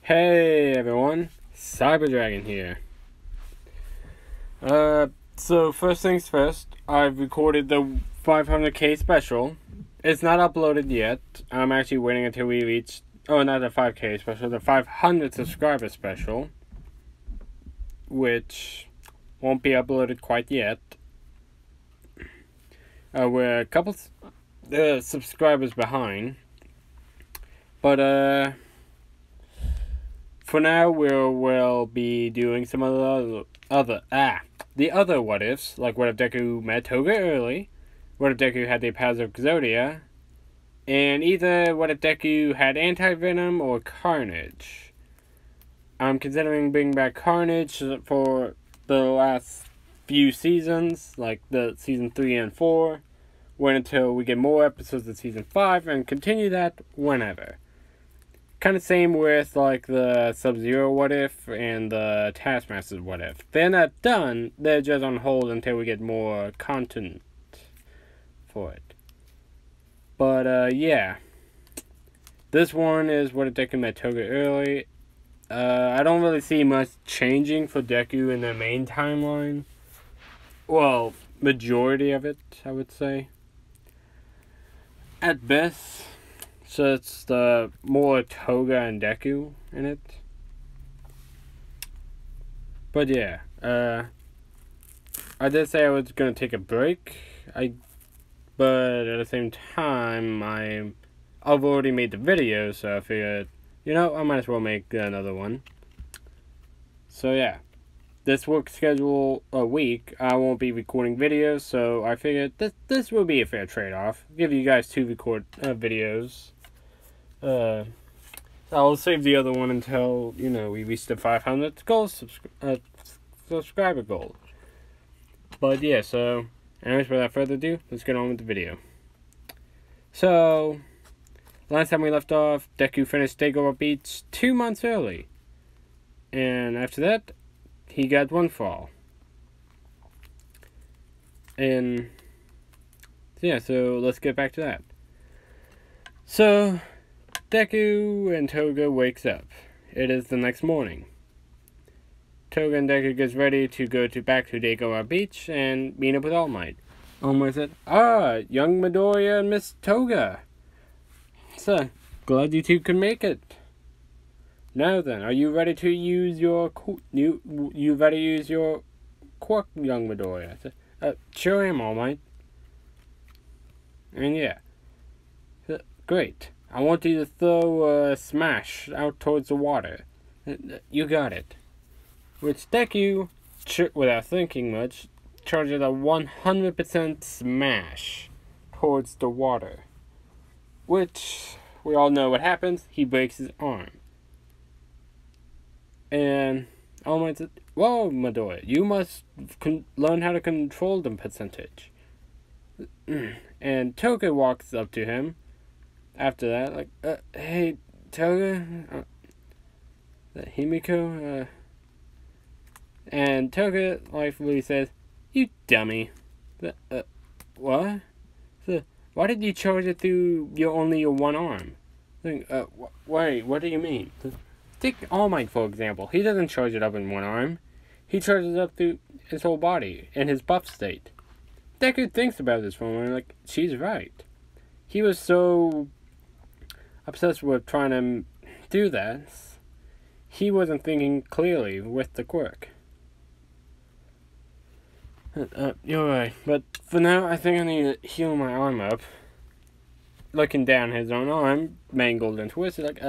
Hey everyone, Cyber Dragon here. So first things first, I've recorded the 500k special. It's not uploaded yet. I'm actually waiting until we reach, not the 5k special, the 500 subscriber special, which won't be uploaded quite yet. We're a couple subscribers behind, but for now, we'll be doing some of the other what ifs, like what if Deku met Toga early, what if Deku had the powers of Exodia, and either what if Deku had anti-venom or Carnage. I'm considering bringing back Carnage for the last few seasons, like the season 3 and 4, wait until we get more episodes of season 5, and continue that whenever. Kind of same with like the Sub-Zero what if and the Taskmaster what if. They're not done, they're just on hold until we get more content for it. But yeah. This one is what if Deku met Toga early. I don't really see much changing for Deku in the main timeline. Well, majority of it, I would say. At best. So it's the more Toga and Deku in it. But yeah, I did say I was gonna take a break. But at the same time, I've already made the video, so I figured, I might as well make another one. So yeah, this work schedule a week, I won't be recording videos, so I figured this will be a fair trade-off. Give you guys 2 record videos. I'll save the other one until, we reach the 500 subscriber goal. But yeah, so, anyways, without further ado, let's get on with the video. So, last time we left off, Deku finished Takeover Beach 2 months early. And after that, he got one fall. And, yeah, so let's get back to that. So, Deku and Toga wakes up. It is the next morning. Toga and Deku gets ready to go back to Takeover Beach and meet up with All Might. All Might said, young Midoriya and Miss Toga. So, glad you two could make it. Now then, are you ready to use your quirk, young Midoriya? So, sure am, All Might. And yeah. So, great. I want you to throw a smash out towards the water. You got it. Which Deku, without thinking much, charges a 100% smash towards the water. Which, we all know what happens. He breaks his arm. And All Might said, whoa, Midoriya, you must learn how to control the percentage. And Toga walks up to him. After that, like, hey, Toga, Himiko, and Toga lightly says, you dummy. What? So, why did you charge it through only your one arm? Wait, what do you mean? Take All Might, for example. He doesn't charge it up in one arm. He charges it up through his whole body, in his buff state. Deku thinks about this for a moment, like, she's right. He was so obsessed with trying to do that, he wasn't thinking clearly with the quirk. You're right, but for now, I think I need to heal my arm up. Looking down his own arm, mangled and twisted, like,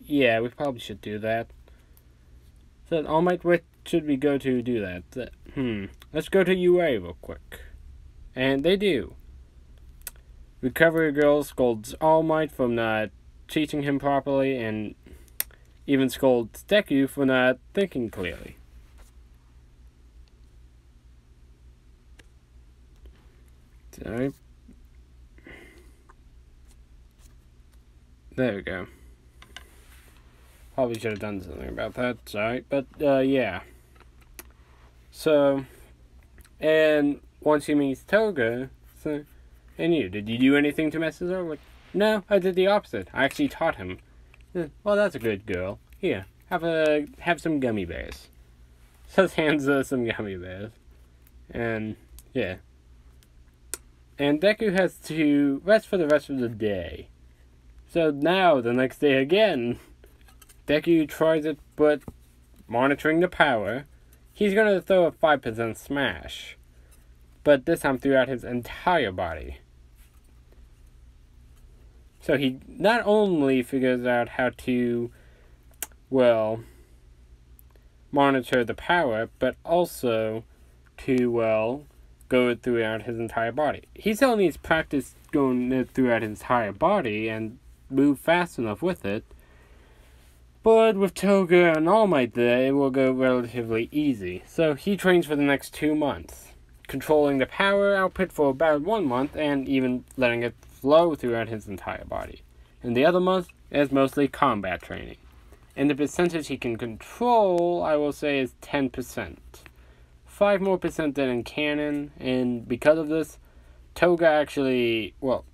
yeah, we probably should do that. So, All Might, where should we go to do that? Let's go to UA real quick. And they do. Recovery Girl scolds All Might for not teaching him properly, and even scolds Deku for not thinking clearly. Sorry. There we go. Probably should have done something about that, sorry. But, yeah. So, and once he meets Toga, so, and did you do anything to mess this up? Like, no, I did the opposite. I actually taught him. Well, that's a good girl. Here, have some gummy bears. So hands some gummy bears. And yeah. And Deku has to rest for the rest of the day. So now, the next day again, Deku tries it, but monitoring the power, he's going to throw a 5% smash. But this time throughout his entire body. So he not only figures out how to, well, monitor the power, but also to, well, go throughout his entire body. He still needs practice going throughout his entire body and move fast enough with it. But with Toga and All Might there, it will go relatively easy. So he trains for the next 2 months, controlling the power output for about 1 month and even letting it flow throughout his entire body. And the other month is mostly combat training. And the percentage he can control, I will say, is 10%. 5% more than in canon, and because of this, Toga actually, well,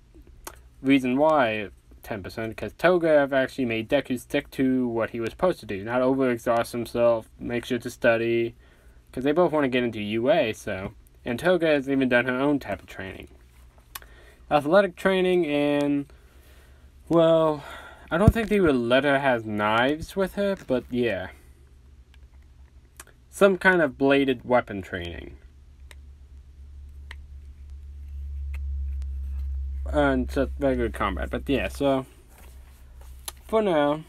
reason why 10%, because Toga have actually made Deku stick to what he was supposed to do, not overexhaust himself, make sure to study, because they both want to get into UA, so, and Toga has even done her own type of training. Athletic training, and, well, I don't think they would let her have knives with her, but yeah. Some kind of bladed weapon training. And just regular combat. But yeah, so for now,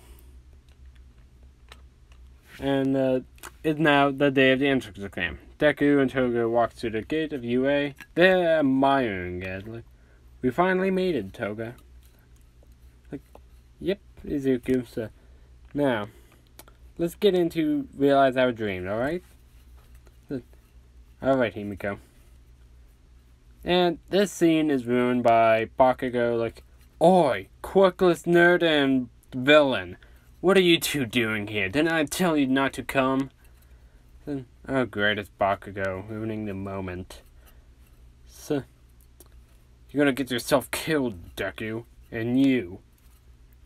and it's now the day of the entrance exam. Deku and Toga walk through the gate of UA. They're admiring it. Like, we finally made it, Toga. Like, yep, Izuku. So now, let's get into realize our dream, alright? Alright, Himiko. And this scene is ruined by Bakugo like, "Oi, quirkless nerd and villain. What are you two doing here? Didn't I tell you not to come?" Then, oh great, it's Bakugo, ruining the moment. So, you're gonna get yourself killed, Deku. And you,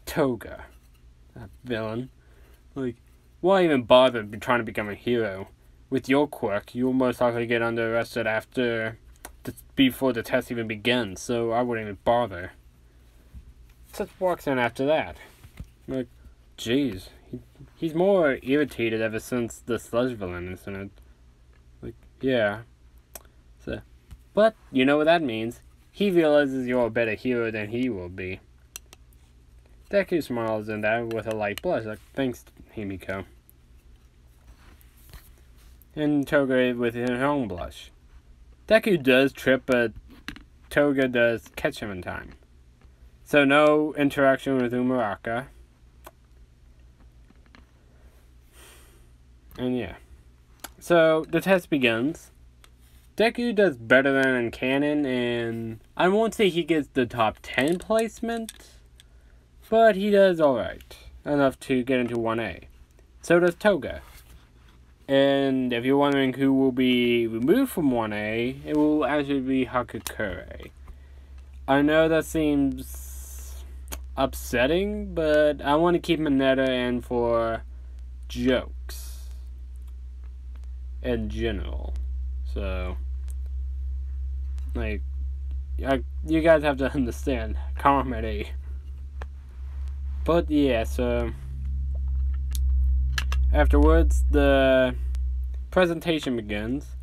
Toga. That villain. Like, why even bother trying to become a hero? With your quirk, you'll most likely get under arrested before the test even begins, so I wouldn't even bother. Just walks in after that. Like, jeez, he's more irritated ever since the sludge villain incident. Like, yeah. So, but you know what that means. He realizes you're a better hero than he will be. Deku smiles in that with a light blush, like, thanks, Himiko. And Toga with his own blush. Deku does trip, but Toga does catch him in time. So no interaction with Umuraka. And yeah. So the test begins. Deku does better than in canon, and I won't say he gets the top 10 placement, but he does alright. Enough to get into 1A. So does Toga. And if you're wondering who will be removed from 1A, it will actually be Hakakure. I know that seems upsetting, but I want to keep Mineta in for jokes in general. So, like, you guys have to understand comedy. But yeah, so afterwards, the presentation begins,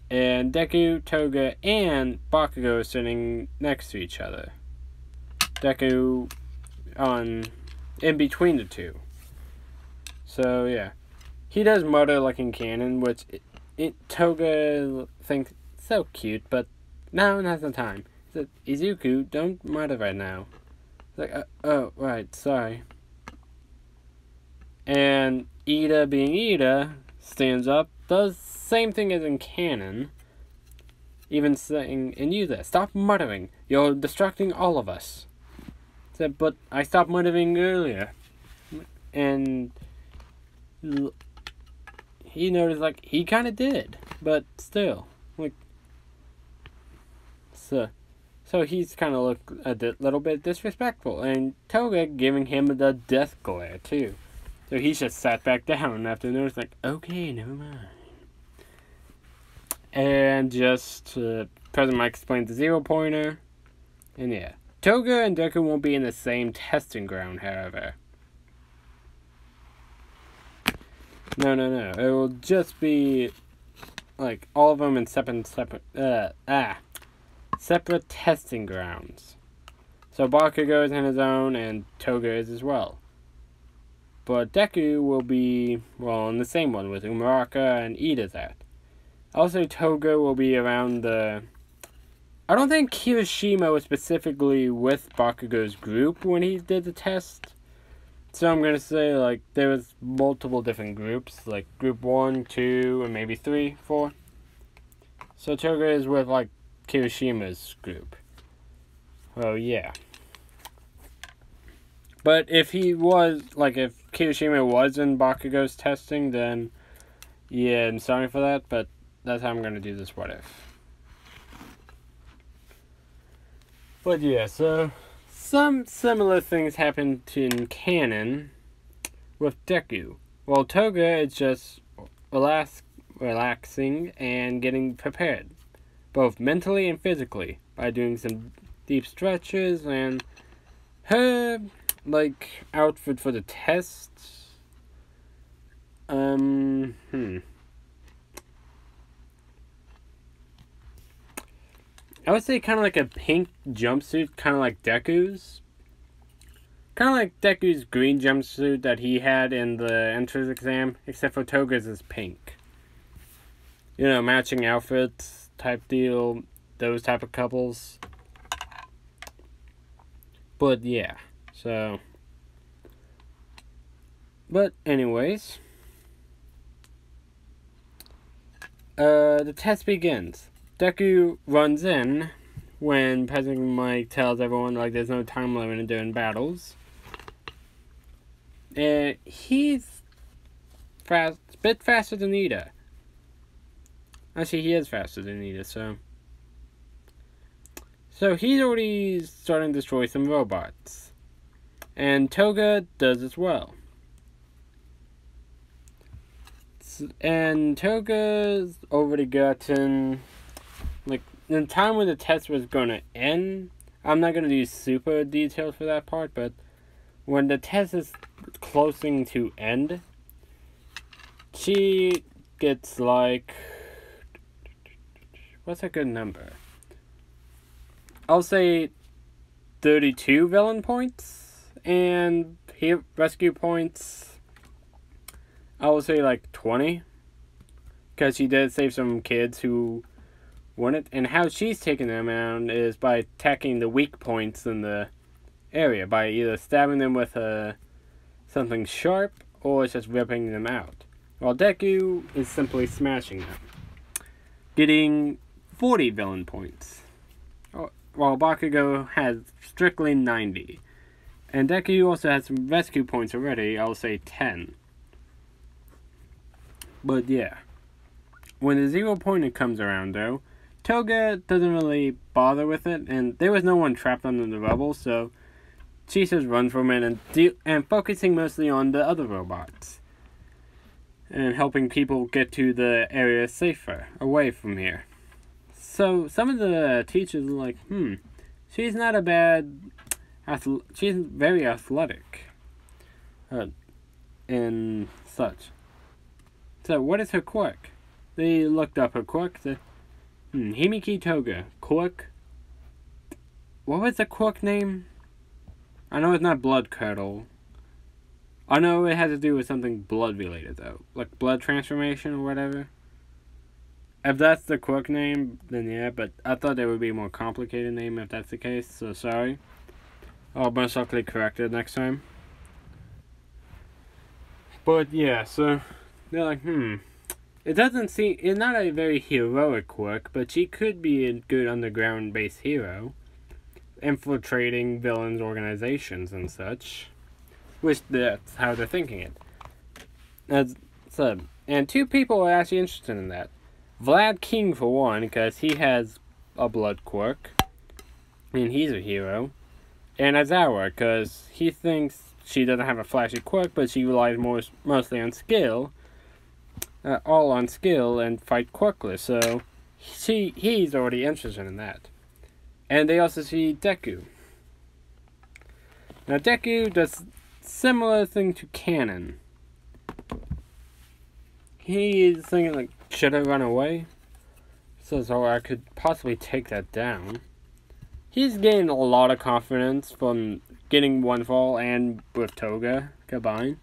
and Deku, Toga, and Bakugo are sitting next to each other. Deku in between the two. So yeah, he does mutter like in canon, which Toga thinks so cute, but now now's the time. He said, "Izuku, don't mutter right now." It's like, oh right, sorry. And Ida, being Ida, stands up, does same thing as in canon, even saying, "And you there, stop muttering, you're distracting all of us." Said, "But I stopped muttering earlier." And he noticed, like, he kind of did, but still, like, so he's kind of looked a little bit disrespectful, and Toga giving him the death glare, too. So he just sat back down after noticing, like, okay, never mind. And just, President Mike explained the 0-pointer. And yeah. Toga and Deku won't be in the same testing ground, however. No. It will just be, like, all of them in separate testing grounds. So Bakugo is in his own, and Toga is as well. But Deku will be, well, in the same one with Umaraka and Iida's at. Also, Toga will be around the... I don't think Kirishima was specifically with Bakugo's group when he did the test. So I'm going to say, like, there was multiple different groups. Like, group 1, 2, and maybe 3, 4. So Toga is with, like, Kirishima's group. Oh, yeah. But if he was, like, if Kirishima was in Bakugo's testing, then, yeah, I'm sorry for that, but that's how I'm going to do this what if. But yeah, so, some similar things happened in canon with Deku. While Toga is just relaxing and getting prepared, both mentally and physically, by doing some deep stretches, and her, like, outfit for the test, I would say kind of like a pink jumpsuit, kind of like Deku's. Kind of like Deku's green jumpsuit that he had in the entrance exam, except for Toga's is pink. You know, matching outfits type deal, those type of couples. But yeah, so. But anyways. The test begins. Deku runs in when President Mike tells everyone, like, there's no time limit during battles. And he's a bit faster than Iida. Actually, he is faster than Iida, so. So he's already starting to destroy some robots. And Toga does as well. And Toga's already gotten, like, the time when the test was going to end, I'm not going to do super details for that part, but when the test is closing to end, she gets, like, what's a good number? I'll say 32 villain points, and rescue points, I will say like 20, because she did save some kids who wanted, and how she's taking them out is by attacking the weak points in the area, by either stabbing them with something sharp, or just ripping them out, while Deku is simply smashing them, getting 40 villain points, while Bakugo has strictly 90, and Deku also has some rescue points already, I'll say 10. But yeah, when the 0-pointer comes around though, Toga doesn't really bother with it, and there was no one trapped under the rubble, so she just runs from it and focusing mostly on the other robots. And helping people get to the area safer, away from here. So some of the teachers are like, she's not a bad, she's very athletic. And such. So, what is her quirk? They looked up her quirk. Himiki Toga. Quirk? What was the quirk name? I know it's not Blood Curdle. I know it has to do with something blood related, though. Like blood transformation or whatever. If that's the quirk name, then yeah, but I thought there would be a more complicated name if that's the case, so sorry. I'll most likely correct it next time. But yeah, so they're like, it doesn't seem, it's not a very heroic quirk, but she could be a good underground base hero, infiltrating villains' organizations and such, which that's how they're thinking it. And two people are actually interested in that. Vlad King, for one, because he has a blood quirk, and he's a hero, and Aizawa, because he thinks she doesn't have a flashy quirk, but she relies mostly on skill. All on skill and fight quirkless, so he's already interested in that. And they also see Deku. Now Deku does similar thing to Canon. He's thinking like, should I run away? So I could possibly take that down. He's gained a lot of confidence from getting one fall and with Toga combined.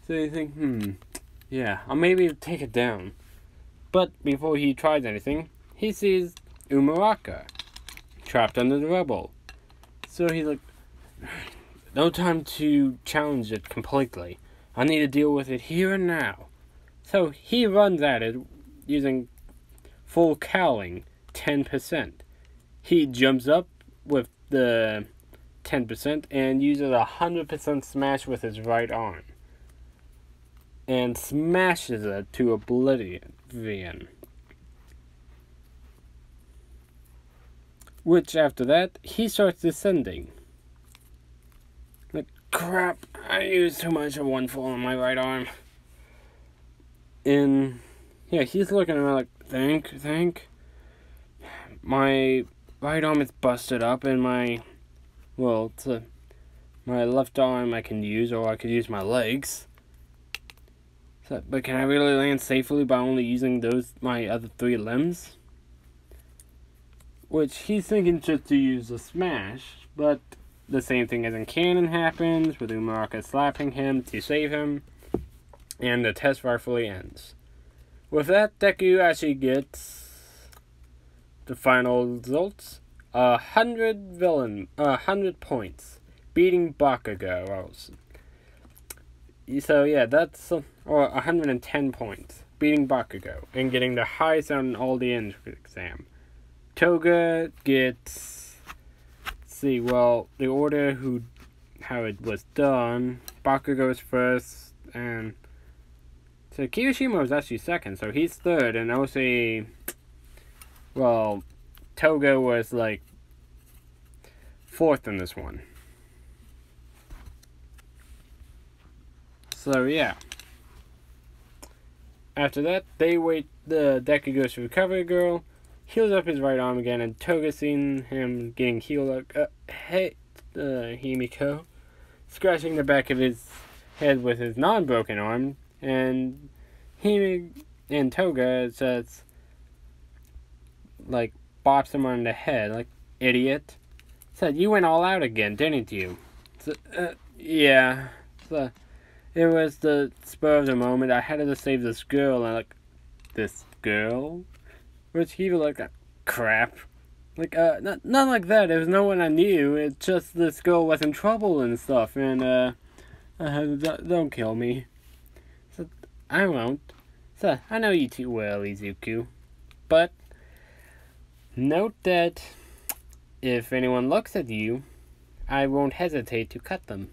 So you think, yeah, I'll maybe take it down. But before he tries anything, he sees Umaraka trapped under the rubble. So he's like, no time to challenge it completely. I need to deal with it here and now. So he runs at it using full cowling, 10%. He jumps up with the 10% and uses 100% smash with his right arm. And smashes it to oblivion. Which after that, he starts descending. Like, crap, I used too much of one fall on my right arm. And yeah, he's looking around like, think. My right arm is busted up and my left arm I can use, or I could use my legs. So, but can I really land safely by only using my other 3 limbs? Which he's thinking just to use a smash, but the same thing as in Canon happens, with Umaraka slapping him to save him, and the test rightfully ends. With that, Deku actually gets the final results: 100 points, beating Bakugo. So yeah, that's or 110 points, beating Bakugo and getting the highest on all the entrance exam. Toga gets, the order how it was done. Bakugo's first, and so Kirishima was actually second, so he's third, and I would say, Toga was like fourth in this one. So yeah. After that, the Deku goes to Recovery Girl, heals up his right arm again, and Toga seeing him getting healed up, Himiko, scratching the back of his head with his non-broken arm, and Toga says, like, bops him on the head, like, idiot. Said, you went all out again, didn't you? So, yeah. So, it was the spur of the moment. I had to save this girl, and this girl? Which he was like, crap. Like, not like that. There was no one I knew. It's just this girl was in trouble and stuff, and, don't kill me. So, I won't. So, I know you too well, Izuku. But, note that if anyone looks at you, I won't hesitate to cut them.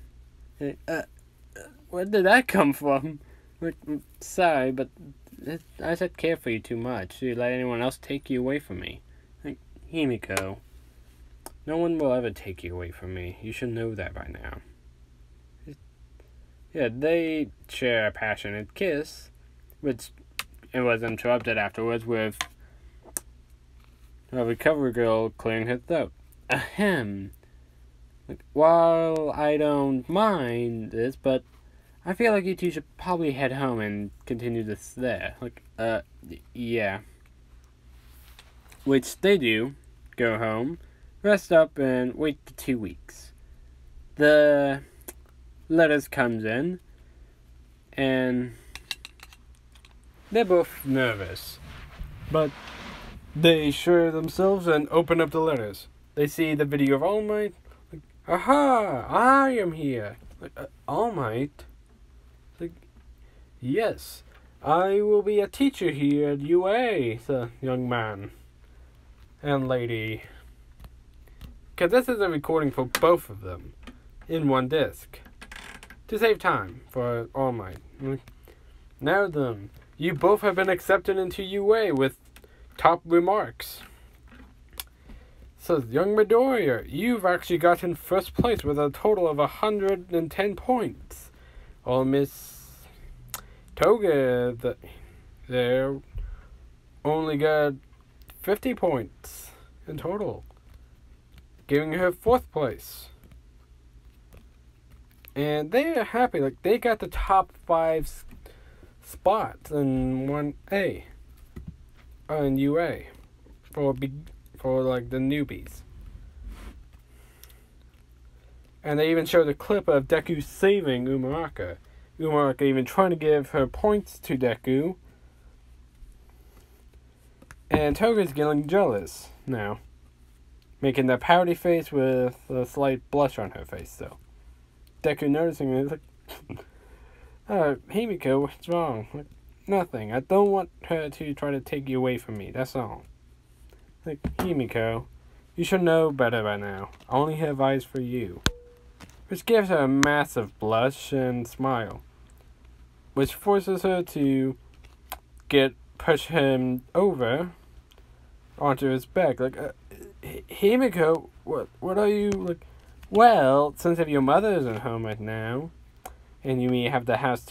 Where did that come from? Like, sorry, but I said care for you too much to let anyone else take you away from me. Like, Himiko, no one will ever take you away from me. You should know that by now. Yeah, they share a passionate kiss, which it was interrupted afterwards with a Recovery Girl clearing her throat. Ahem. Like, while I don't mind this, but I feel like you two should probably head home and continue this there. Like, yeah. Which they do. Go home, rest up, and wait for 2 weeks. The letters comes in, and they're both nervous. But they assure themselves and open up the letters. They see the video of All Might. Like, aha! I am here. Like, All Might? Like, yes, I will be a teacher here at UA, the young man and lady. Because this is a recording for both of them in one disc to save time for All Might. Now then, you both have been accepted into UA with top remarks. Says, young Midoriya, you've actually gotten first place with a total of 110 points. While Miss Toga, there only got 50 points in total, giving her fourth place. And they are happy, like they got the top 5 spots in 1A, in UA, for like the newbies. And they even showed a clip of Deku saving Umaraka. Umaraka even trying to give her points to Deku. And Toga's getting jealous now, making that pouty face with a slight blush on her face, though. Deku noticing it, like, Himiko, what's wrong? Like, nothing. I don't want her to try to take you away from me, that's all. Like, Himiko, you should know better by now. I only have eyes for you. Which gives her a massive blush and smile, which forces her to push him over onto his back. Like, Himiko, what are you, like, well, since if your mother isn't home right now, and you may have the house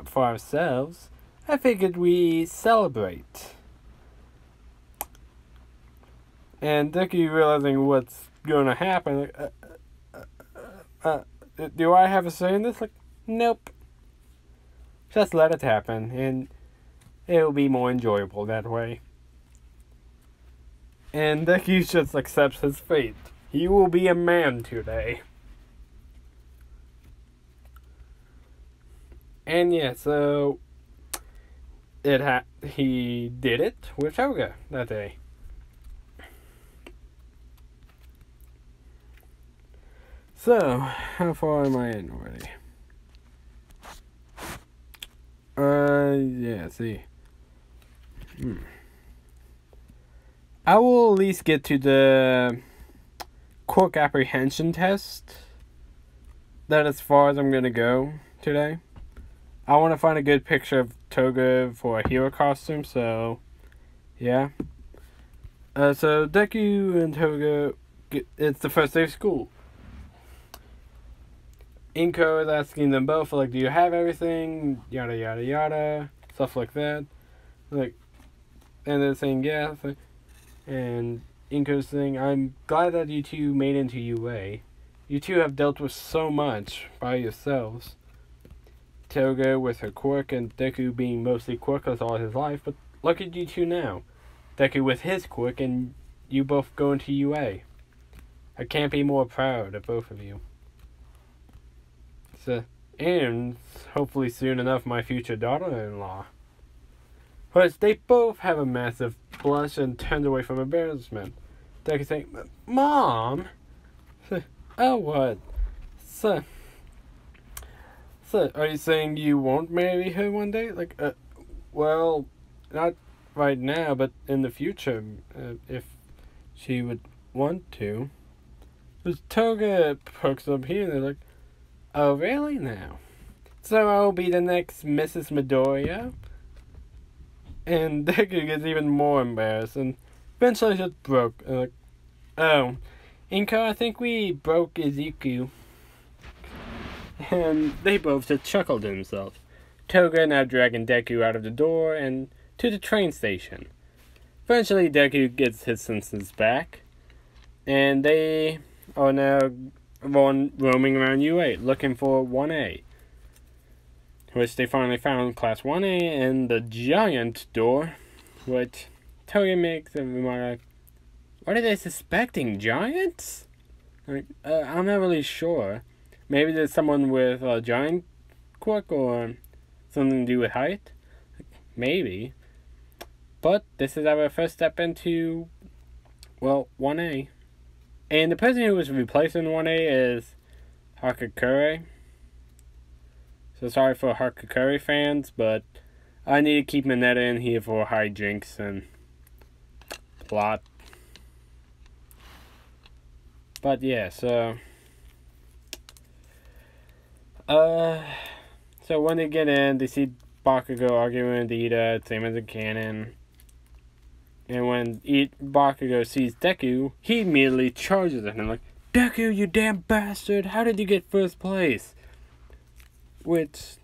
for ourselves, I figured we celebrate. And Deku realizing what's gonna happen, like, do I have a say in this? Like, nope. Just let it happen, and it'll be more enjoyable that way. And Deku just accepts his fate. He will be a man today. And yeah, so he did it with Toga that day. So, how far am I in already? Yeah, see. I will at least get to the quirk apprehension test. That's as far as I'm gonna go today. I want to find a good picture of Toga for a hero costume, so yeah. So Deku and Toga, it's the first day of school. Inko is asking them both, like, do you have everything? Yada, yada, yada. Stuff like that. Like, and they're saying, yeah. And Inko's saying, I'm glad that you two made it into UA. You two have dealt with so much by yourselves. Toga with her quirk and Deku being mostly quirkless all his life, but look at you two now. Deku with his quirk and you both go into UA. I can't be more proud of both of you. So, and hopefully soon enough my future daughter-in-law. But they both have a massive blush and turned away from embarrassment. Deku saying, Mom! Oh, what? So, are you saying you won't marry her one day? Like, well, not right now, but in the future, if she would want to. Because Toga pokes up here and they're like, oh, really now? So I'll be the next Mrs. Midoriya? And Deku gets even more embarrassed and eventually just broke. Like, oh, Inko, I think we broke Izuku. And they both just chuckled to themselves. Toga now dragging Deku out of the door and to the train station. Eventually Deku gets his senses back. And they are now roaming around UA looking for 1A. Which they finally found Class 1A in the giant door. Which Toga makes a remark, what are they suspecting? Giants? Like, I'm not really sure. Maybe there's someone with a giant quirk or something to do with height. Maybe. But this is our first step into, well, 1A. And the person who was replacing 1A is Hakakure. So sorry for Hakakure fans, but I need to keep Mineta in here for hijinks and plot. But yeah, so when they get in, they see Bakugo arguing with Ida, same as a canon. And when Bakugo sees Deku, he immediately charges at him like, Deku, you damn bastard! How did you get first place? Which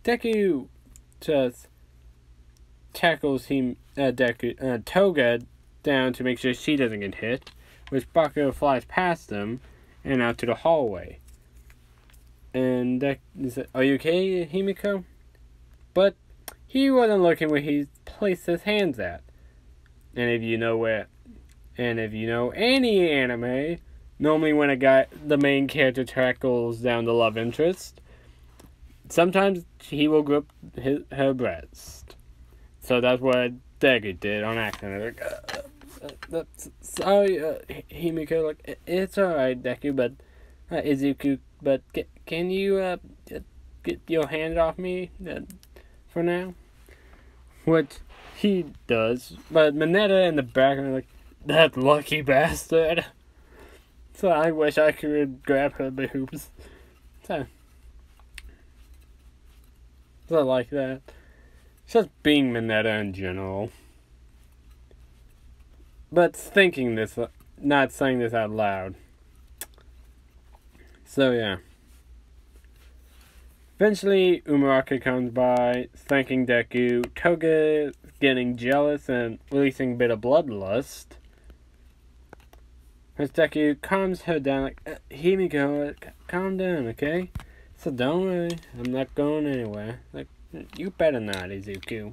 Deku just tackles Toga down to make sure she doesn't get hit, which Bakugo flies past them and out to the hallway. And Deku said, "Are you okay, Himiko?" But he wasn't looking where he placed his hands at. And if you know any anime, normally when the main character tackles down the love interest, sometimes he will grip her breast. So that's what Deku did on accident. Like, sorry, Himiko. Like, it's alright, Deku, but Izuku. But can you get your hand off me for now? What he does, but Mineta in the background like, that lucky bastard. So I wish I could grab her boobs. So like that. Just being Mineta in general. But thinking this, not saying this out loud. So yeah. Eventually, Umuraka comes by, thanking Deku. Toga getting jealous and releasing a bit of bloodlust. As Deku calms her down, like, Himiko, calm down, okay? So don't worry, I'm not going anywhere. Like, you better not, Izuku.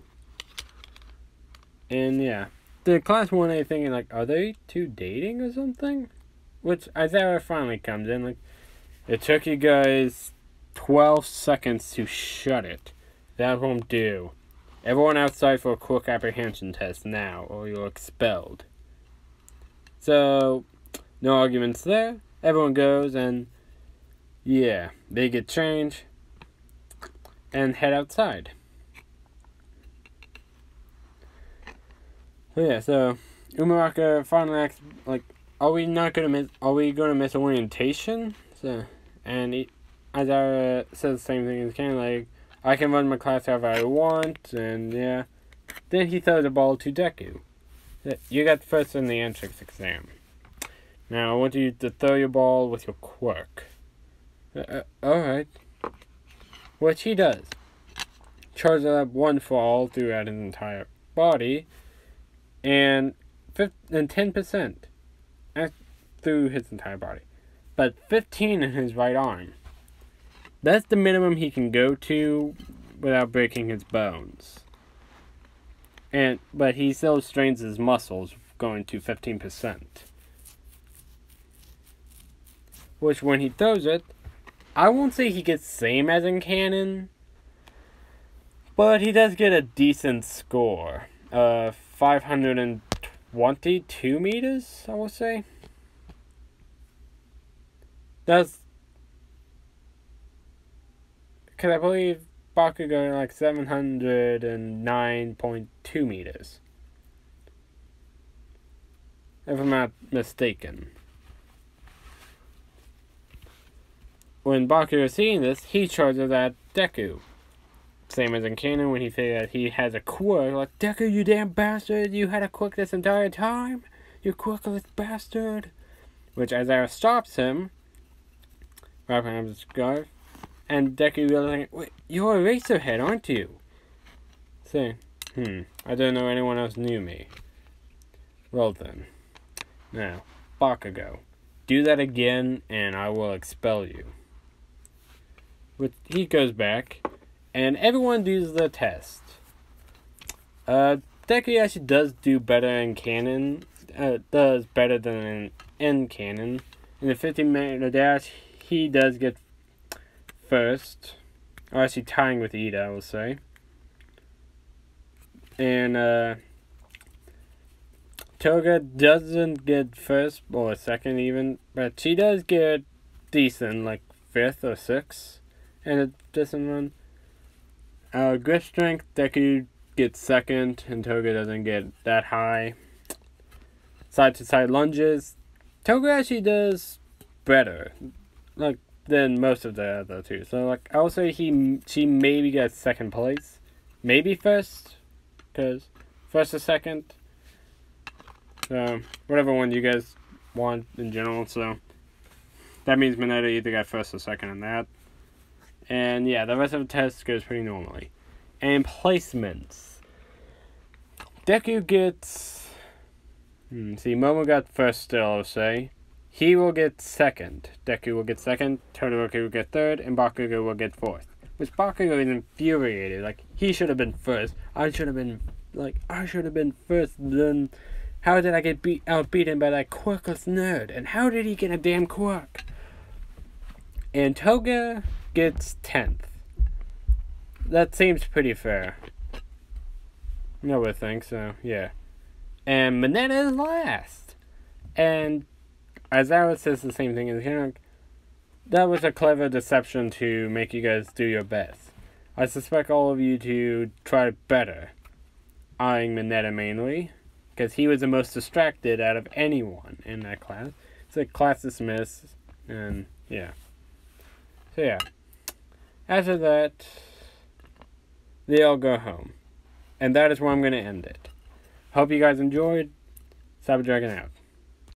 And yeah, the class 1A thinking, like, are they two dating or something? Which Aizawa finally comes in, like, it took you guys 12 seconds to shut it. That won't do. Everyone outside for a quick apprehension test now, or you're expelled. So, no arguments there. Everyone goes and, yeah, they get changed and head outside. So yeah, so Umuraka finally asks, like, are we gonna miss orientation? So, and Aizawa says the same thing as Ken, like, I can run my class however I want, and yeah. Then he throws the ball to Deku. You got first in the entrance exam. Now I want you to throw your ball with your quirk. Alright. Which he does. Charges up one fall throughout his entire body, and 10% through his entire body. But 15 in his right arm. That's the minimum he can go to without breaking his bones. But he still strains his muscles going to 15%. Which when he throws it, I won't say he gets same as in canon, but he does get a decent score. 522 meters, I will say. That's because I believe Bakugo like 709.2 meters. If I'm not mistaken. When Bakugo is seeing this, he charges at Deku. Same as in canon when he figured he has a quirk, like, Deku, you damn bastard, you had a quirk this entire time? You quirkless bastard. Which Aizawa stops him, wrapping up his scarf, and Deku realizing, wait, you're Eraserhead, aren't you? Saying, I didn't know anyone else knew me. Well then. Now, Bakugo, do that again and I will expel you. But he goes back, and everyone does the test. Deku actually does do better in canon, does better than in canon. In the 50-meter dash, he does get first, or actually tying with Ida, I will say. And Toga doesn't get first or second even, but she does get decent, like 5th or 6th in a distant run. Grip strength, Deku gets second, and Toga doesn't get that high. Side to side lunges, Toga actually does better, like, than most of the other two. So, like, I would say she maybe gets second place, maybe first, because first or second. So, whatever one you guys want in general. So, that means Mineta either got first or second in that. And yeah, the rest of the test goes pretty normally. And placements. Deku gets... see, Momo got first still, I'll say. He will get second. Deku will get second. Todoroki will get third. And Bakugo will get fourth. Which Bakugo is infuriated. Like, he should have been first. I should have been first. Then how did I get outbeaten by that quirkless nerd? And how did he get a damn quirk? And Toga gets 10th. That seems pretty fair. I would think so, yeah. And Mineta is last. And Aizawa says the same thing as him. That was a clever deception to make you guys do your best. I suspect all of you to try better. Eyeing Mineta mainly. Because he was the most distracted out of anyone in that class. It's a class dismissed. And yeah. So yeah. After that, they all go home. And that is where I'm going to end it. Hope you guys enjoyed. Cyber Dragon out.